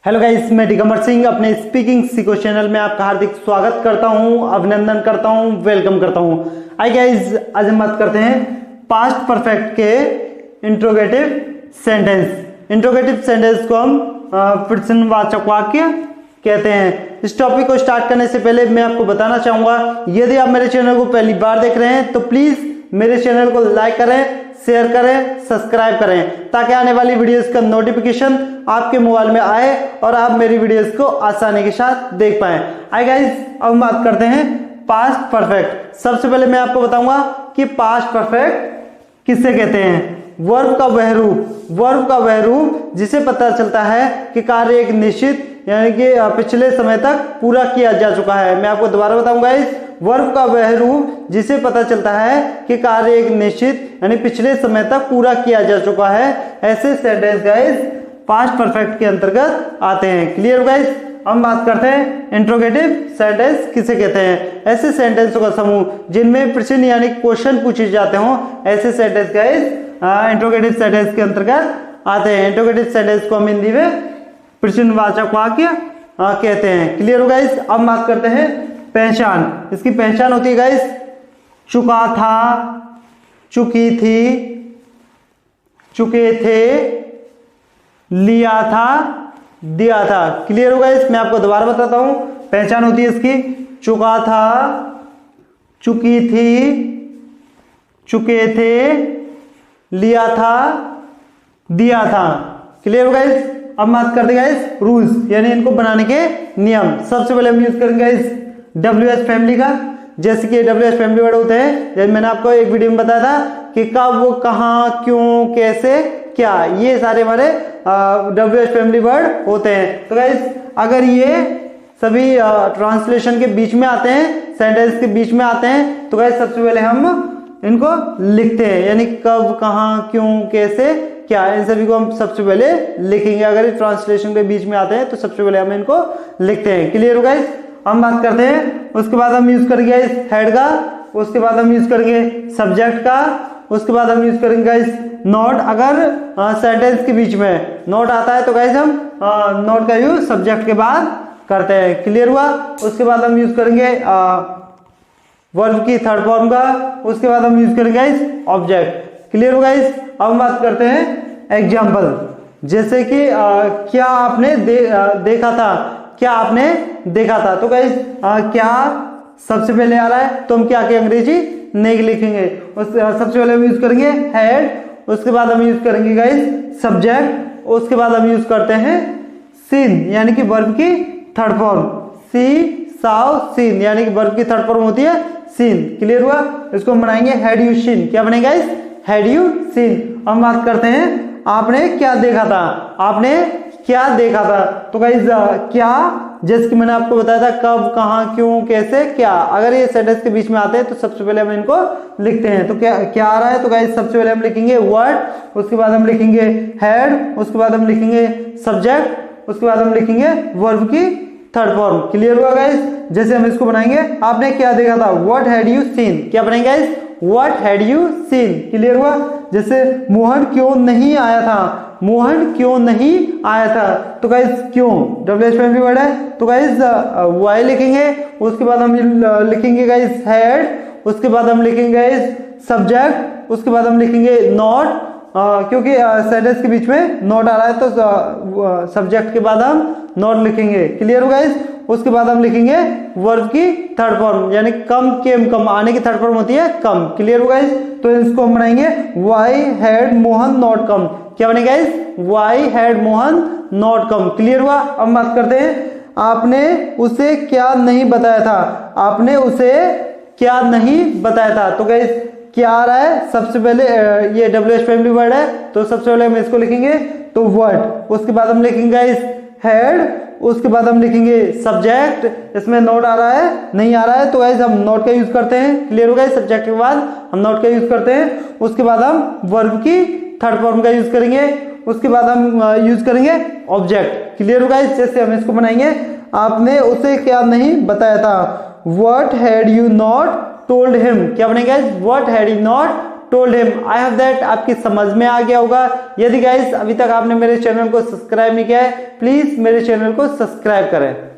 Hello guys, मैं दिगंबर सिंह अपने speaking सीखो चैनल में आपका हार्दिक स्वागत करता हूं, अभिनंदन करता हूं, वेलकम करता हूं। आई गाइस, आज हम बात करते हैं पास्ट परफेक्ट के इंट्रोगेटिव सेंटेंस। इंट्रोगेटिव सेंटेंस को हम प्रश्नवाचक वाक्य कहते हैं। इस टॉपिक को स्टार्ट करने से पहले मैं आपको बताना चाहूंगा, यदि आप मेरे चैनल को पहली बार देख रहे हैं तो प्लीज मेरे चैनल को लाइक करें, शेयर करें, सब्सक्राइब करें, ताकि आने वाली वीडियोस का नोटिफिकेशन आपके मोबाइल में आए और आप मेरी वीडियोस को आसानी के साथ देख पाएं। आई गाइस, अब हम बात करते हैं पास्ट परफेक्ट। सबसे पहले मैं आपको बताऊंगा कि पास्ट परफेक्ट किसे कहते हैं। वर्ब का वह रूप, वर्ब का वह रूप जिसे पता चलता है कि कार्य एक निश्चित यानी कि पिछले समय तक पूरा किया जा चुका है। मैं आपको दोबारा बताऊंगा, इस वर्ब का वह रूप जिसे पता चलता है कि कार्य एक निश्चित यानी पिछले समय तक पूरा किया जा चुका है, ऐसे सेंटेंस गाइस पास्ट परफेक्ट के अंतर्गत आते हैं। Clear guys? हम बात करते हैं इंट्रोगेटिव सेंटेंस किसे कहते हैं। ऐसे सेंटेंसों का समूह जिनमें प्रश्न यानी क्वेश्चन पूछे जाते हों, ऐसे सेंटेंस गाइस इंट्रोगेटिव सेंटेंस के अंतर्गत आते हैं। इंट्रोगेटिव सेंटेंस को हम हिंदी में प्रश्नवाचक वाक्य कहते हैं। क्लियर हो गाइस? अब बात करते हैं पहचान। इसकी पहचान होती है गाइस चुका था, चुकी थी, चुके थे, लिया था, दिया था। क्लियर हो गाइस? मैं आपको दोबारा बताता हूं। पहचान होती है इसकी चुका था, चुकी थी, चुके थे, लिया था, दिया था। क्लियर हो गाइस? अब बात करते हैं गाइस रूल्स यानी इनको बनाने के नियम। सबसे पहले हम यूज करेंगे गाइस WH फैमिली का। जैसे कि WH फैमिली वर्ड होते हैं, जैसे मैंने आपको एक वीडियो में बताया था कि कब, कहां, क्यों, कैसे, क्या, ये सारे हमारे WH फैमिली वर्ड होते हैं। तो गाइस अगर ये सभी ट्रांसलेशन के बीच में आते हैं, सेंटेंस के बीच में आते हैं, तो गाइस सबसे पहले हम इनको लिखते हैं, यानी कब, कहां, क्यों, कैसे, क्या, इन सभी को हम सबसे पहले लिखेंगे। अगर ये ट्रांसलेशन के बीच में आते हैं तो सबसे पहले हम इनको लिखते हैं। क्लियर हो गाइस? हम बात करते हैं, उसके बाद हम यूज करेंगे इस हेड का, उसके बाद हम यूज करेंगे सब्जेक्ट का, उसके बाद हम यूज करेंगे गाइस नोट। अगर सेंटेंस के बीच में नोट आता है तो गाइस हम नोट का यूज सब्जेक्ट के बाद करते हैं। क्लियर हुआ? उसके बाद हम यूज करेंगे वर्ब की थर्ड फॉर्म का, उसके बाद हम यूज करेंगे गाइस ऑब्जेक्ट। क्लियर हो गाइस? अब हम बात करते हैं एग्जाम्पल। जैसे कि क्या आपने देखा था, क्या आपने देखा था। तो गाइस क्या सबसे पहले आ रहा है तो हम क्या के अंग्रेजी नहीं लिखेंगे। सबसे पहले हम यूज करेंगे हेड, उसके बाद हम यूज करेंगे गाइस सब्जेक्ट, उसके बाद हम यूज करते हैं सीन यानी कि वर्ब की थर्ड फॉर्म। सी, साव, सीन यानी कि वर्ब की थर्ड फॉर्म होती है सीन। क्लियर हुआ? इसको हम बनाएंगे हैड यू सीन। क्या बनेगा गाइस? Had you seen. हम बात करते हैं आपने क्या देखा था, आपने क्या देखा था। तो गाइस क्या, जैसे कि मैंने आपको बताया था कब, कहां, क्यों, कैसे, क्या, अगर ये सेंटेंस के बीच में आते हैं तो सबसे पहले हम इनको लिखते हैं। तो क्या आ रहा है तो गाइस सबसे पहले हम लिखेंगे वर्ड, उसके बाद हम लिखेंगे हेड, उसके बाद हम लिखेंगे सब्जेक्ट, उसके बाद हम लिखेंगे वर्ब की थर्ड फॉर्म। क्लियर हुआ गाइस? जैसे हम इसको बनाएंगे, आपने क्या देखा था, व्हाट हैड यू सीन। क्या बनेगा guys? What had you seen. Clear हुआ? जैसे मोहन क्यों नहीं आया था, मोहन क्यों नहीं आया था। तो गाइस क्यों WH फैमिली वर्ड है तो गाइस वाई लिखेंगे, उसके बाद हम लिखेंगे गाइस हेड, उसके बाद हम लिखेंगे गाइस सब्जेक्ट, उसके बाद हम लिखेंगे नॉट, क्योंकि सेंटेंस के बीच में नॉट आ रहा है तो सब्जेक्ट के बाद हम नॉट लिखेंगे। क्लियर हो गाइस? उसके बाद हम लिखेंगे वर्ब की थर्ड फॉर्म यानी कम, केम, कम, आने की थर्ड फॉर्म होती है कम। क्लियर हो गाइस? तो इसको हम बनाएंगे why had Mohan not come. क्या बनेगा guys? Why had Mohan not come. Clear हुआ? अब बात करते हैं आपने उसे क्या नहीं बताया था, आपने उसे क्या नहीं बताया था। तो गाइस क्या आ रहा है सबसे पहले, ये WH फैमिली वर्ड है तो सबसे पहले हम इसको लिखेंगे तो व्हाट, उसके बाद हम लिखेंगे गाइस हेड, उसके बाद हम लिखेंगे सब्जेक्ट। इसमें नोट आ रहा है, नहीं आ रहा है तो गाइस हम नोट का यूज करते हैं। क्लियर हो गया? सब्जेक्ट के बाद हम नोट का यूज करते हैं। उसके बाद हम वर्ब की थर्ड फॉर्म का यूज करेंगे, उसके बाद हम यूज करेंगे ऑब्जेक्ट। क्लियर हो गया? जैसे हम इसको बनाएंगे, आपने उसे क्या नहीं बताया था, what had you not told him. क्या बनेगा? What had you not told him. I hope that आपकी समझ में आ गया होगा। यदि गाइस अभी तक आपने मेरे चैनल को सब्सक्राइब नहीं किया है, प्लीज मेरे चैनल को सब्सक्राइब करें।